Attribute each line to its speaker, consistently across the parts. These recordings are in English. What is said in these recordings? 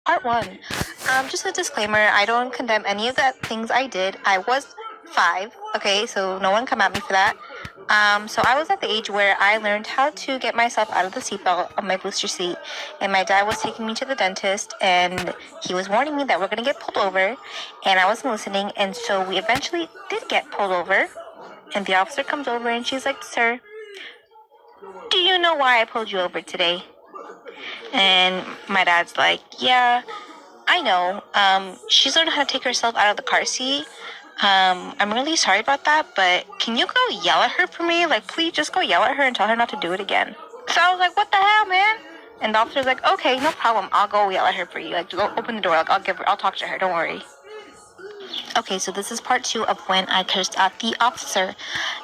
Speaker 1: Part one. Just a disclaimer, I don't condemn any of the things I did. I was 5, okay, so no one come at me for that. So I was at the age where I learned how to get myself out of the seatbelt on my booster seat, and my dad was taking me to the dentist, and he was warning me that we're gonna get pulled over, and I wasn't listening, and so we eventually did get pulled over, and the officer comes over and she's like, "Sir, do you know why I pulled you over today?" And my dad's like, "Yeah, I know. She's learned how to take herself out of the car seat. I'm really sorry about that, but can you go yell at her for me? Like, please just go yell at her and tell her not to do it again." So I was like, "What the hell, man?" And the officer's like, "Okay, no problem. I'll go yell at her for you. Like, go open the door. Like, I'll talk to her. Don't worry." Okay, so this is part 2 of when I cursed at the officer.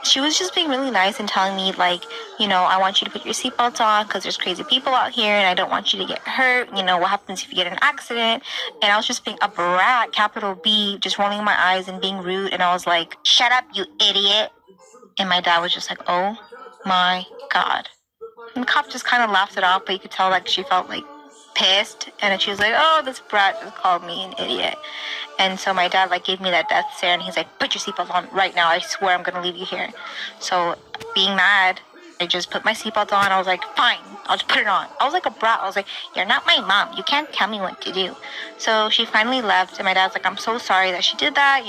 Speaker 1: She was just being really nice and telling me, like, I want you to put your seatbelts on because there's crazy people out here and I don't want you to get hurt. What happens if you get in an accident? And I was just being a brat, capital B, just rolling my eyes and being rude. And I was like, "Shut up, you idiot." And my dad was just like, "Oh my God." And the cop just kind of laughed it off, but you could tell, like, she felt, like, pissed. And then she was like, "Oh, this brat just called me an idiot." And so my dad, like, gave me that death stare, and he's like, "Put your seatbelt on right now. I swear I'm going to leave you here." So being mad, I just put my seatbelt on. I was like, "Fine, I'll just put it on." I was like a brat. I was like, "You're not my mom. You can't tell me what to do." So she finally left, and my dad's like, "I'm so sorry that she did that.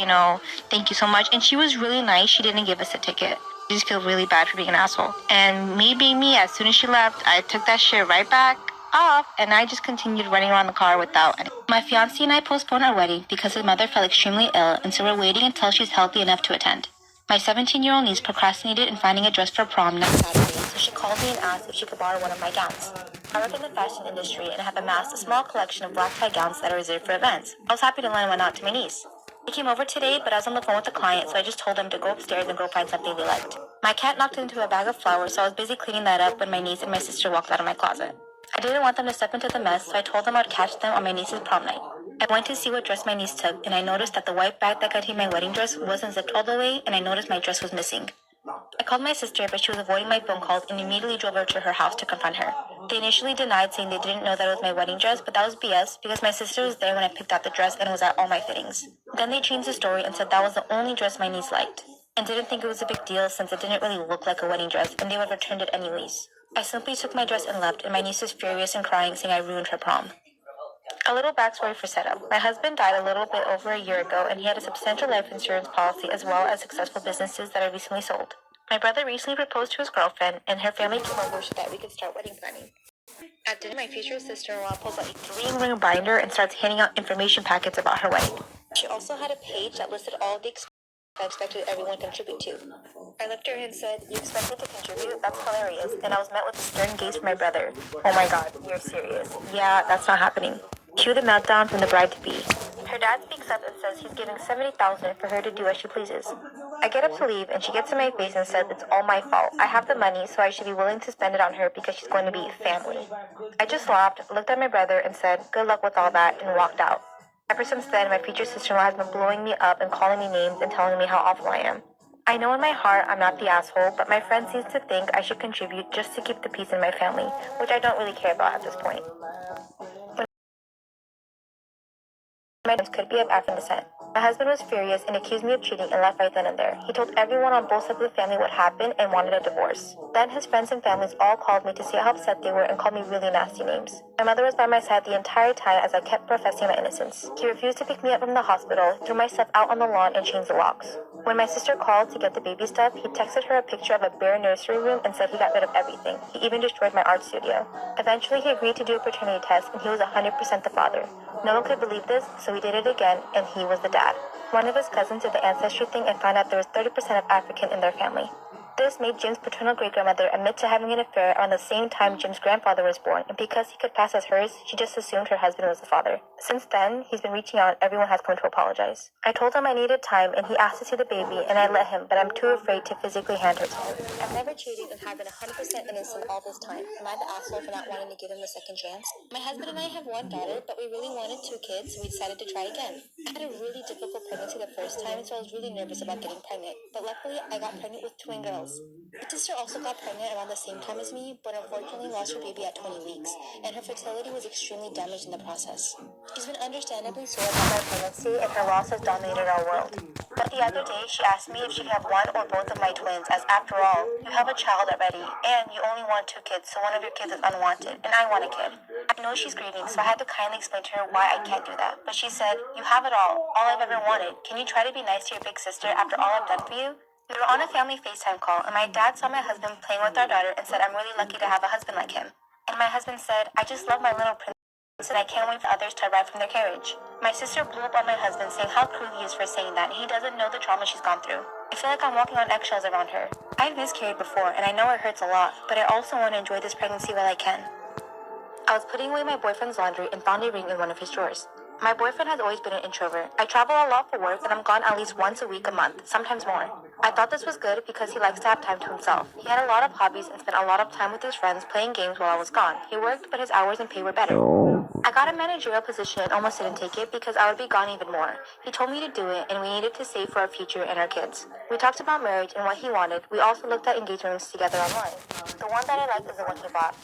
Speaker 1: Thank you so much." And she was really nice. She didn't give us a ticket. I just feel really bad for being an asshole. And me being me, as soon as she left, I took that shit right back off, and I just continued running around the car without any. My fiance and I postponed our wedding because his mother fell extremely ill, and so we're waiting until she's healthy enough to attend. My 17-year-old niece procrastinated in finding a dress for prom next Saturday, so she called me and asked if she could borrow one of my gowns. I work in the fashion industry and have amassed a small collection of black tie gowns that are reserved for events. I was happy to lend one out to my niece. He came over today, but I was on the phone with the client, so I just told him to go upstairs and go find something they liked. My cat knocked into a bag of flowers, so I was busy cleaning that up when my niece and my sister walked out of my closet. I didn't want them to step into the mess, so I told them I'd catch them on my niece's prom night. I went to see what dress my niece took, and I noticed that the white bag that contained my wedding dress wasn't zipped all the way, and I noticed my dress was missing. I called my sister, but she was avoiding my phone calls and immediately drove over to her house to confront her. They initially denied, saying they didn't know that it was my wedding dress, but that was BS because my sister was there when I picked out the dress and was at all my fittings. Then they changed the story and said that was the only dress my niece liked, and didn't think it was a big deal since it didn't really look like a wedding dress and they would have returned it anyways. I simply took my dress and left, and my niece was furious and crying, saying I ruined her prom. A little backstory for setup. My husband died a little bit over a year ago, and he had a substantial life insurance policy as well as successful businesses that are recently sold. My brother recently proposed to his girlfriend, and her family came over so that we could start wedding planning. At dinner, my future sister-in-law pulls out a 3-ring binder and starts handing out information packets about her wedding. She also had a page that listed all the expenses I expected everyone to contribute to. I looked at her and said, "You expect me to contribute? That's hilarious." And I was met with a stern gaze from my brother. "Oh my God, you're serious." "Yeah, that's not happening." Cue the meltdown from the bride-to-be. Her dad speaks up and says he's giving $70,000 for her to do as she pleases. I get up to leave, and she gets in my face and says it's all my fault. I have the money, so I should be willing to spend it on her because she's going to be family. I just laughed, looked at my brother, and said, "Good luck with all that," and walked out. Ever since then, my future sister-in-law has been blowing me up and calling me names and telling me how awful I am. I know in my heart I'm not the asshole, but my friend seems to think I should contribute just to keep the peace in my family, which I don't really care about at this point. My names could be of African descent. My husband was furious and accused me of cheating and left right then and there. He told everyone on both sides of the family what happened and wanted a divorce. Then his friends and families all called me to see how upset they were and called me really nasty names. My mother was by my side the entire time as I kept professing my innocence. He refused to pick me up from the hospital, threw my stuff out on the lawn, and changed the locks. When my sister called to get the baby stuff, he texted her a picture of a bare nursery room and said he got rid of everything. He even destroyed my art studio. Eventually, he agreed to do a paternity test, and he was 100% the father. No one could believe this, so we did it again, and he was the dad. One of his cousins did the ancestry thing and found out there was 30% of African in their family. This made Jim's paternal great-grandmother admit to having an affair around the same time Jim's grandfather was born, and because he could pass as hers, she just assumed her husband was the father. Since then, he's been reaching out and everyone has come to apologize. I told him I needed time, and he asked to see the baby, and I let him, but I'm too afraid to physically hand her to him. I've never cheated and have been 100% innocent all this time. Am I the asshole for not wanting to give him a second chance? My husband and I have one daughter, but we really wanted 2 kids, so we decided to try again. I had a really difficult pregnancy the first time, so I was really nervous about getting pregnant, but luckily I got pregnant with twin girls. else. My sister also got pregnant around the same time as me, but unfortunately lost her baby at 20 weeks, and her fertility was extremely damaged in the process. She's been understandably sore about my pregnancy, and her loss has dominated our world. But the other day, she asked me if she could have one or both of my twins, as after all, you have a child already, and you only want 2 kids, so one of your kids is unwanted, and I want a kid. I know she's grieving, so I had to kindly explain to her why I can't do that. But she said, you have it all I've ever wanted. Can you try to be nice to your big sister after all I've done for you? We were on a family FaceTime call, and my dad saw my husband playing with our daughter and said, I'm really lucky to have a husband like him. And my husband said, I just love my little prince, and I can't wait for others to arrive from their carriage. My sister blew up on my husband, saying how cruel he is for saying that, and he doesn't know the trauma she's gone through. I feel like I'm walking on eggshells around her. I've miscarried before, and I know it hurts a lot, but I also want to enjoy this pregnancy while I can. I was putting away my boyfriend's laundry and found a ring in one of his drawers. My boyfriend has always been an introvert. I travel a lot for work, and I'm gone at least once a week, a month, sometimes more. I thought this was good because he likes to have time to himself. He had a lot of hobbies and spent a lot of time with his friends playing games while I was gone. He worked, but his hours and pay were better. I got a managerial position and almost didn't take it because I would be gone even more. He told me to do it, and we needed to save for our future and our kids. We talked about marriage and what he wanted. We also looked at engagement rings together online. The one that I liked is the one he bought.